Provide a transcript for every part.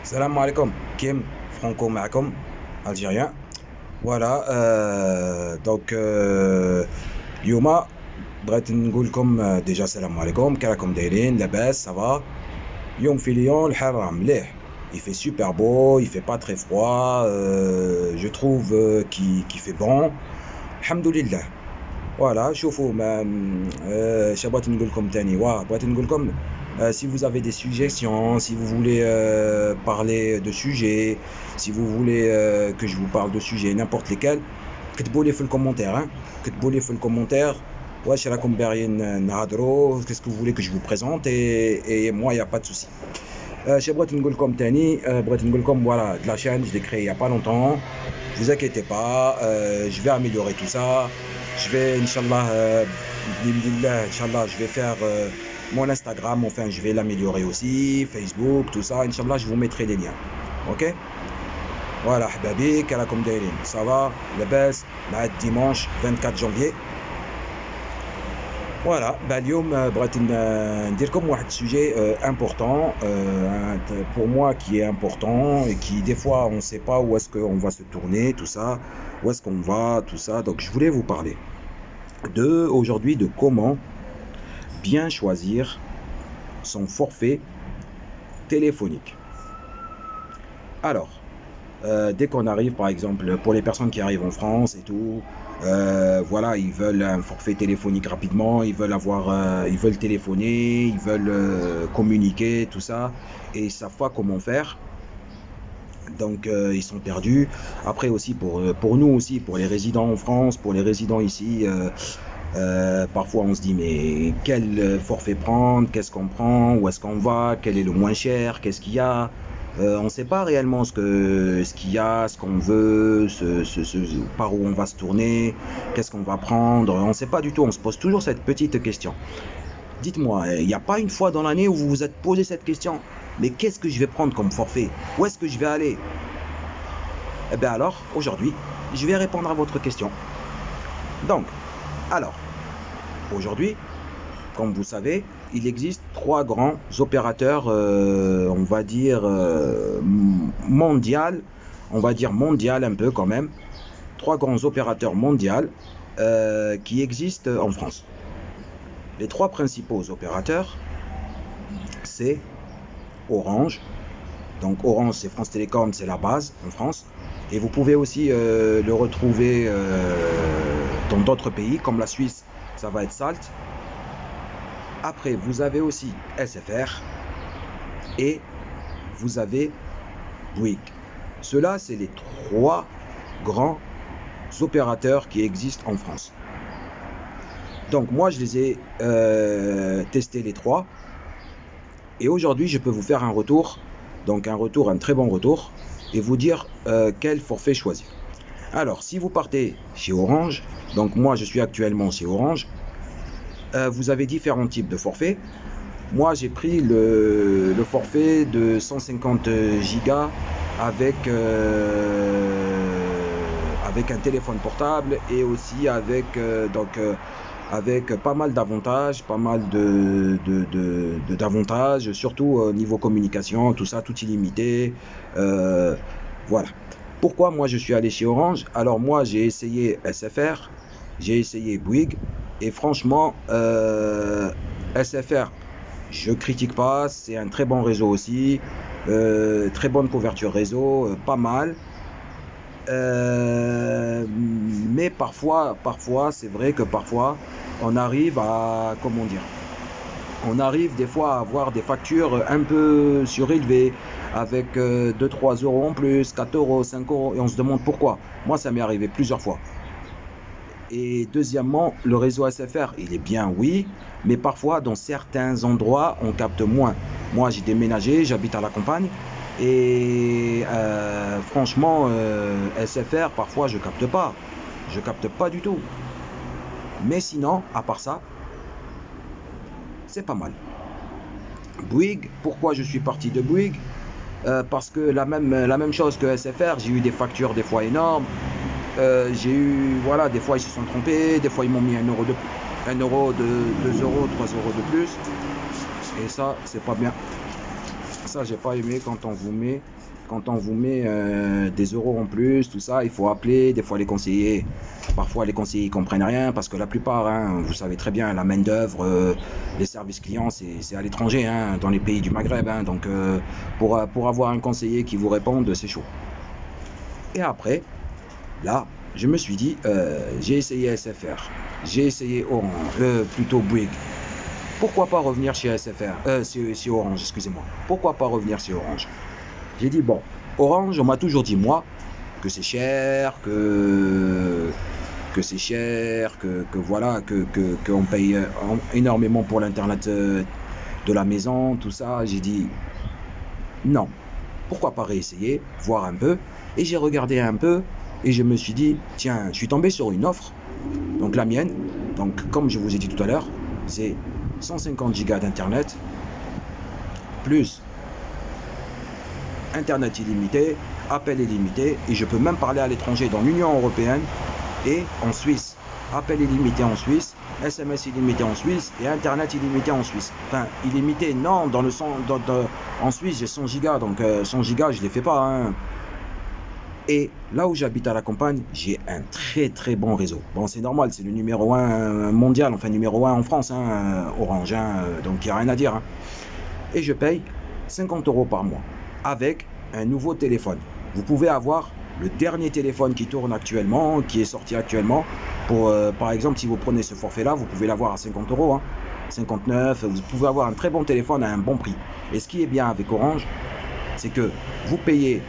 Salam alaikum, Kim, Franco Macom, algérien. Voilà, Yoma, بغيت نقول لكم déjà salam alaikum, كراكم دايرين لاباس, ça va. يوم في ليون الحال راه مليح. Il fait super beau, il fait pas très froid, je trouve qu'il fait bon. Alhamdoulilah. Voilà, شوفوا ما اش بغيت نقول لكم تاني بغيت نقول لكم si vous avez des suggestions, si vous voulez parler de sujets, si vous voulez que je vous parle de sujets n'importe lesquels, كتبوا لي في الكومنتير كتبوا لي في الكومنتير واش راكم باغيين نهضروا, qu'est-ce que vous voulez que je vous présente, et moi il y a pas de souci. اش بغيت نقول لكم تاني, بغيت نقول لكم voilà, de la chaîne je l'ai créée il y a pas longtemps, vous inquiétez pas, je vais améliorer tout ça. Je vais, Inch'Allah, Inch'Allah, je vais faire mon Instagram, enfin, je vais l'améliorer aussi, Facebook, tout ça. Inch'Allah, je vous mettrai des liens. Ok? Voilà, Hababi, Kalakoum Dairin. Ça va? Le best, dimanche 24 janvier. Voilà, اليوم بغيت نديركم واحد sujet important pour moi, qui est important et qui des fois on ne sait pas où est-ce qu'on va se tourner, tout ça, où est-ce qu'on va, tout ça. Donc je voulais vous parler aujourd'hui de comment bien choisir son forfait téléphonique. Alors, dès qu'on arrive, par exemple, pour les personnes qui arrivent en France et tout, voilà, ils veulent un forfait téléphonique rapidement, ils veulent téléphoner, ils veulent communiquer, tout ça, et ils savent pas comment faire. Donc ils sont perdus. Après aussi pour nous aussi, pour les résidents en France, pour les résidents ici, parfois on se dit mais quel forfait prendre, qu'est-ce qu'on prend, où est-ce qu'on va, quel est le moins cher, qu'est-ce qu'il y a. On ne sait pas réellement ce qu'il y a, ce qu'on veut, par où on va se tourner, qu'est-ce qu'on va prendre. On ne sait pas du tout, on se pose toujours cette petite question. Dites-moi, il n'y a pas une fois dans l'année où vous vous êtes posé cette question? Mais qu'est-ce que je vais prendre comme forfait? Où est-ce que je vais aller? Eh bien alors, aujourd'hui, je vais répondre à votre question. Donc, alors, aujourd'hui, comme vous savez, il existe trois grands opérateurs, on va dire mondial un peu quand même, trois grands opérateurs mondiaux qui existent en France. Les trois principaux opérateurs, c'est Orange. Donc Orange, c'est France Télécom, c'est la base en France. Et vous pouvez aussi le retrouver dans d'autres pays, comme la Suisse, ça va être Salt. Après, vous avez aussi SFR et vous avez Bouygues. Ceux-là, c'est les trois grands opérateurs qui existent en France. Donc moi, je les ai testés les trois. Et aujourd'hui, je peux vous faire un retour, un très bon retour, et vous dire quel forfait choisir. Alors, si vous partez chez Orange, donc moi, je suis actuellement chez Orange, vous avez différents types de forfaits. Moi, j'ai pris le forfait de 150 gigas avec un téléphone portable et aussi avec pas mal d'avantages, d'avantages, surtout niveau communication, tout ça, tout illimité. Voilà. Pourquoi moi je suis allé chez Orange? Alors moi j'ai essayé SFR, j'ai essayé Bouygues, et franchement SFR, je critique pas, c'est un très bon réseau aussi, très bonne couverture réseau, pas mal. Mais parfois, c'est vrai que parfois, on arrive à, comment dire, on arrive des fois à avoir des factures un peu surélevées, avec 2-3 euros en plus, 4 euros, 5 euros, et on se demande pourquoi. Moi, ça m'est arrivé plusieurs fois. Et deuxièmement, le réseau SFR, il est bien, oui, mais parfois, dans certains endroits, on capte moins. Moi, j'ai déménagé, j'habite à la campagne, et franchement, SFR, parfois, je capte pas du tout. Mais sinon, à part ça, c'est pas mal. Bouygues, pourquoi je suis parti de Bouygues? Parce que la même chose que SFR, j'ai eu des factures des fois énormes. J'ai eu, voilà, des fois ils se sont trompés, des fois ils m'ont mis 1 euro de 1 euro, 2 euros, 3 euros de plus. Et ça, c'est pas bien. Ça, j'ai pas aimé quand on vous met des euros en plus, tout ça, il faut appeler, des fois les conseillers, parfois les conseillers ils comprennent rien parce que la plupart, hein, vous savez très bien, la main d'œuvre, les services clients, c'est à l'étranger, hein, dans les pays du Maghreb, hein, donc pour avoir un conseiller qui vous réponde, c'est chaud. Et après, là, je me suis dit, j'ai essayé SFR, j'ai essayé Orange, plutôt Bouygues. Pourquoi pas revenir chez SFR, chez Orange, excusez-moi. Pourquoi pas revenir chez Orange? J'ai dit, bon, Orange, on m'a toujours dit, moi, que c'est cher, que c'est cher, que voilà, qu'on paye énormément pour l'Internet de la maison, tout ça. J'ai dit, non, pourquoi pas réessayer, voir un peu. Et j'ai regardé un peu et je me suis dit, tiens, je suis tombé sur une offre, donc la mienne. Donc, comme je vous ai dit tout à l'heure, c'est 150 gigas d'internet plus internet illimité, appel illimité, et je peux même parler à l'étranger dans l'Union européenne et en Suisse. Appel illimité en Suisse, SMS illimité en Suisse et internet illimité en Suisse. Enfin, illimité, non, en Suisse j'ai 100 gigas, donc 100 gigas je les fais pas, hein. Et là où j'habite à la campagne, j'ai un très très bon réseau. Bon, c'est normal, c'est le numéro 1 mondial, enfin numéro 1 en France, hein, Orange, hein, donc il n'y a rien à dire, hein. Et je paye 50 € par mois avec un nouveau téléphone. Vous pouvez avoir le dernier téléphone qui tourne actuellement, qui est sorti actuellement. Par exemple, si vous prenez ce forfait-là, vous pouvez l'avoir à 50 €, hein, 59. Vous pouvez avoir un très bon téléphone à un bon prix. Et ce qui est bien avec Orange, c'est que vous payez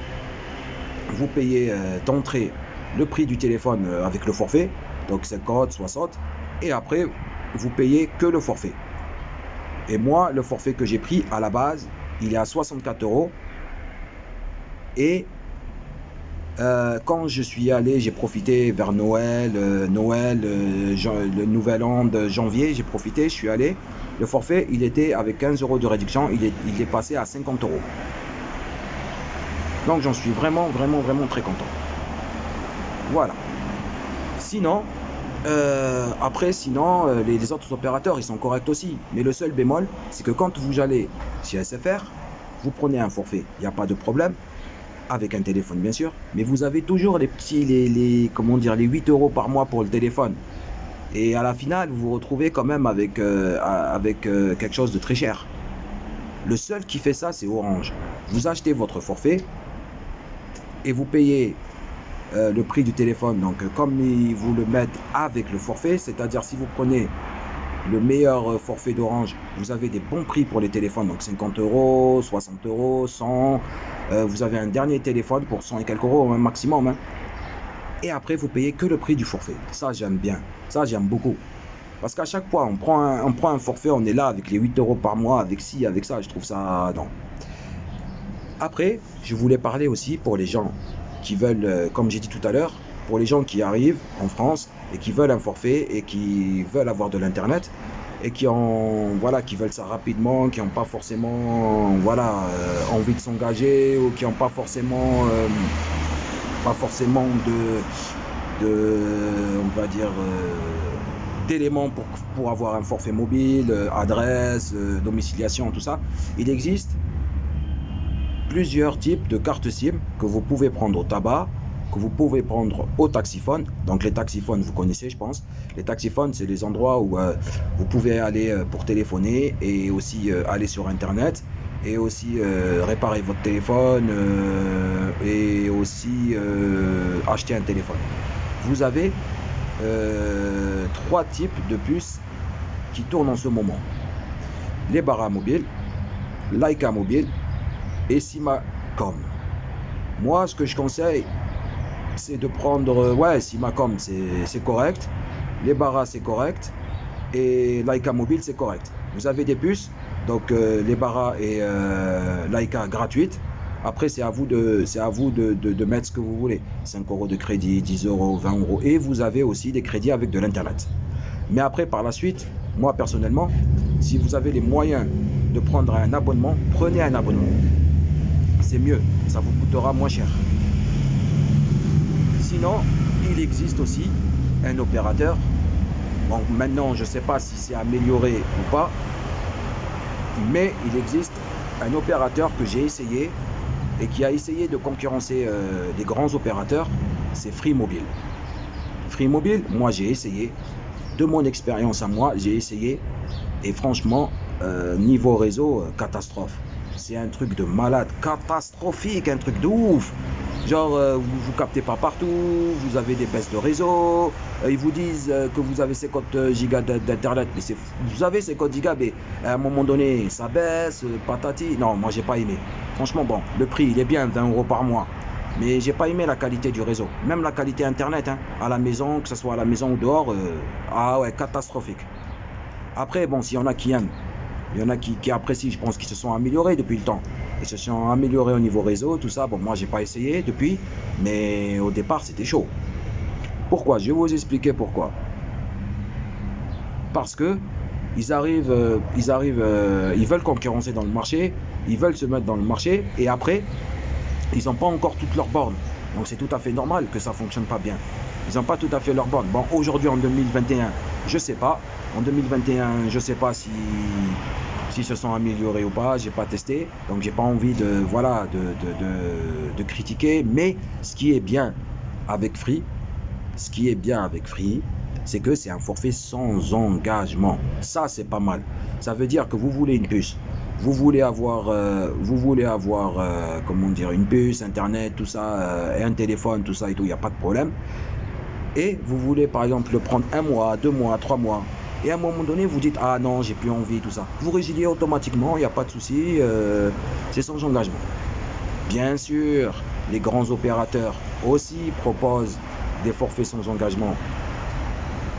d'entrée le prix du téléphone avec le forfait, donc 50, 60, et après vous payez que le forfait. Et moi, le forfait que j'ai pris à la base, il est à 64 €. Et quand je suis allé, j'ai profité vers Noël, le Nouvel An de janvier, j'ai profité, je suis allé. Le forfait, il était avec 15 € de réduction, il est passé à 50 €. Donc j'en suis vraiment très content. Voilà. Sinon, les autres opérateurs, ils sont corrects aussi. Mais le seul bémol, c'est que quand vous allez chez SFR, vous prenez un forfait, il n'y a pas de problème, avec un téléphone bien sûr, mais vous avez toujours les 8 € par mois pour le téléphone. Et à la finale, vous vous retrouvez quand même avec quelque chose de très cher. Le seul qui fait ça, c'est Orange. Vous achetez votre forfait et vous payez le prix du téléphone, donc comme ils vous le mettent avec le forfait, c'est-à-dire si vous prenez le meilleur forfait d'Orange, vous avez des bons prix pour les téléphones, donc 50 €, 60 €, 100, vous avez un dernier téléphone pour 100 et quelques euros maximum, hein. Et après vous payez que le prix du forfait. Ça j'aime bien, ça j'aime beaucoup, parce qu'à chaque fois on prend un forfait, on est là avec les 8 € par mois, avec ci, avec ça, je trouve ça, non. Après, je voulais parler aussi pour les gens qui veulent, comme j'ai dit tout à l'heure, pour les gens qui arrivent en France et qui veulent un forfait et qui veulent avoir de l'internet et qui veulent ça rapidement, qui n'ont pas forcément, envie de s'engager, ou qui n'ont pas forcément on va dire, d'éléments pour avoir un forfait mobile, adresse, domiciliation, tout ça. Il existe plusieurs types de cartes SIM que vous pouvez prendre au tabac, que vous pouvez prendre au taxiphone. Donc les taxiphones, vous connaissez, je pense. Les taxiphones, c'est les endroits où vous pouvez aller pour téléphoner et aussi aller sur internet et aussi réparer votre téléphone et aussi acheter un téléphone. Vous avez 3 types de puces qui tournent en ce moment: les Bara Mobile, Laika Mobile et Simacom. Moi, ce que je conseille, c'est de prendre, Simacom, c'est correct, les Bara c'est correct, et Laika Mobile c'est correct. Vous avez des puces, donc les Bara et Laika gratuites. Après c'est à vous de mettre ce que vous voulez, 5 € de crédit, 10 €, 20 €, et vous avez aussi des crédits avec de l'internet. Mais après, par la suite, moi personnellement, si vous avez les moyens de prendre un abonnement, prenez un abonnement. C'est mieux, ça vous coûtera moins cher. Sinon, il existe aussi un opérateur. Bon, maintenant, je ne sais pas si c'est amélioré ou pas, mais il existe un opérateur que j'ai essayé et qui a essayé de concurrencer des grands opérateurs, c'est Free Mobile. Free Mobile, moi j'ai essayé, de mon expérience à moi, j'ai essayé, et franchement, niveau réseau, catastrophe. C'est un truc de malade, catastrophique, un truc de ouf. Genre, vous captez pas partout, vous avez des baisses de réseau, ils vous disent que vous avez 50 gigas d'internet, mais vous avez 50 gigas, mais à un moment donné, ça baisse, patati. Non, moi j'ai pas aimé. Franchement, bon, le prix, il est bien, 20 € par mois. Mais j'ai pas aimé la qualité du réseau, même la qualité internet, hein, à la maison, que ce soit à la maison ou dehors, ah ouais, catastrophique. Après, bon, s'il y en a qui aiment, il y en a qui apprécient, je pense qu'ils se sont améliorés depuis le temps. Ils se sont améliorés au niveau réseau, tout ça. Bon, moi, j'ai pas essayé depuis, mais au départ, c'était chaud. Pourquoi? Je vais vous expliquer pourquoi. Parce que ils veulent concurrencer dans le marché, ils veulent se mettre dans le marché, et après, ils n'ont pas encore toutes leurs bornes. Donc c'est tout à fait normal que ça ne fonctionne pas bien. Ils n'ont pas tout à fait leurs bornes. Bon, aujourd'hui, en 2021, je ne sais pas. En 2021, je ne sais pas s'ils se sont améliorés ou pas. Je n'ai pas testé. Donc j'ai pas envie de critiquer. Mais ce qui est bien avec Free, c'est que c'est un forfait sans engagement. Ça, c'est pas mal. Ça veut dire que vous voulez une puce. Vous voulez avoir comment dire, une puce, internet, tout ça, et un téléphone, tout ça et tout, il n'y a pas de problème. Et vous voulez par exemple le prendre 1 mois, 2 mois, 3 mois, et à un moment donné vous dites ah non, j'ai plus envie, tout ça. Vous résiliez automatiquement, il n'y a pas de souci, c'est sans engagement. Bien sûr, les grands opérateurs aussi proposent des forfaits sans engagement.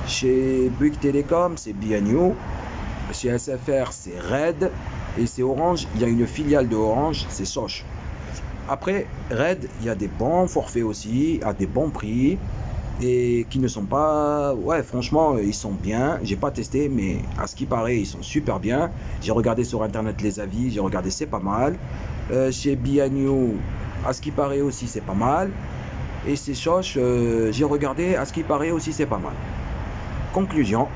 Chez Bouygues Telecom, c'est BNU. Chez SFR, c'est Red. Et c'est Orange, il y a une filiale de Orange, c'est Soch. Après, Red, il y a des bons forfaits aussi, à des bons prix. Et qui ne sont pas... Ouais, franchement, ils sont bien. J'ai pas testé, mais à ce qui paraît, ils sont super bien. J'ai regardé sur Internet les avis, j'ai regardé, c'est pas mal. Chez BNU, à ce qui paraît aussi, c'est pas mal. Et chez Soch, j'ai regardé, à ce qui paraît aussi, c'est pas mal. Conclusion,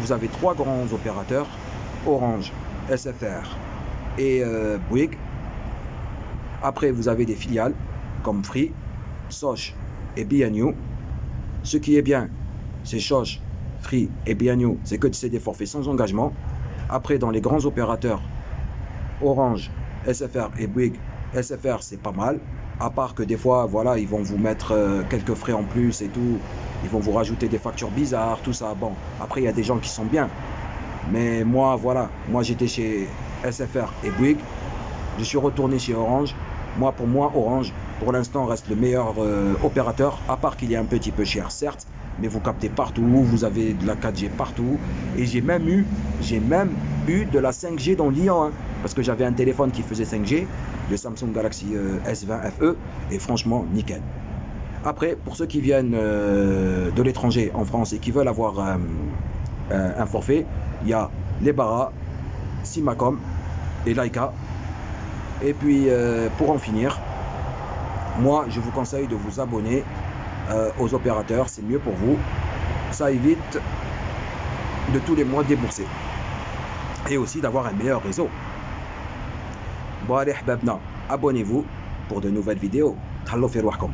vous avez 3 grands opérateurs, Orange, SFR et Bouygues. Après, vous avez des filiales comme Free, Soch et BNU. Ce qui est bien, c'est Soch, Free et BNU, c'est que c'est des forfaits sans engagement. Après, dans les grands opérateurs, Orange, SFR et Bouygues, SFR, c'est pas mal. À part que des fois, voilà, ils vont vous mettre quelques frais en plus et tout. Ils vont vous rajouter des factures bizarres, tout ça. Bon, après, il y a des gens qui sont bien. Mais moi, voilà, moi j'étais chez SFR et Bouygues. Je suis retourné chez Orange. Pour moi, Orange, pour l'instant, reste le meilleur opérateur. À part qu'il est un petit peu cher, certes. Mais vous captez partout, vous avez de la 4G partout. Et j'ai même eu de la 5G dans Lyon. Hein, parce que j'avais un téléphone qui faisait 5G, le Samsung Galaxy S20 FE. Et franchement, nickel. Après, pour ceux qui viennent de l'étranger en France et qui veulent avoir un forfait, il y a les Bara, Simacom et Laika. Et puis, pour en finir, moi, je vous conseille de vous abonner aux opérateurs. C'est mieux pour vous. Ça évite de tous les mois débourser. Et aussi d'avoir un meilleur réseau. Bon, allez, hababna, abonnez-vous pour de nouvelles vidéos. Thallo fi rwahkom.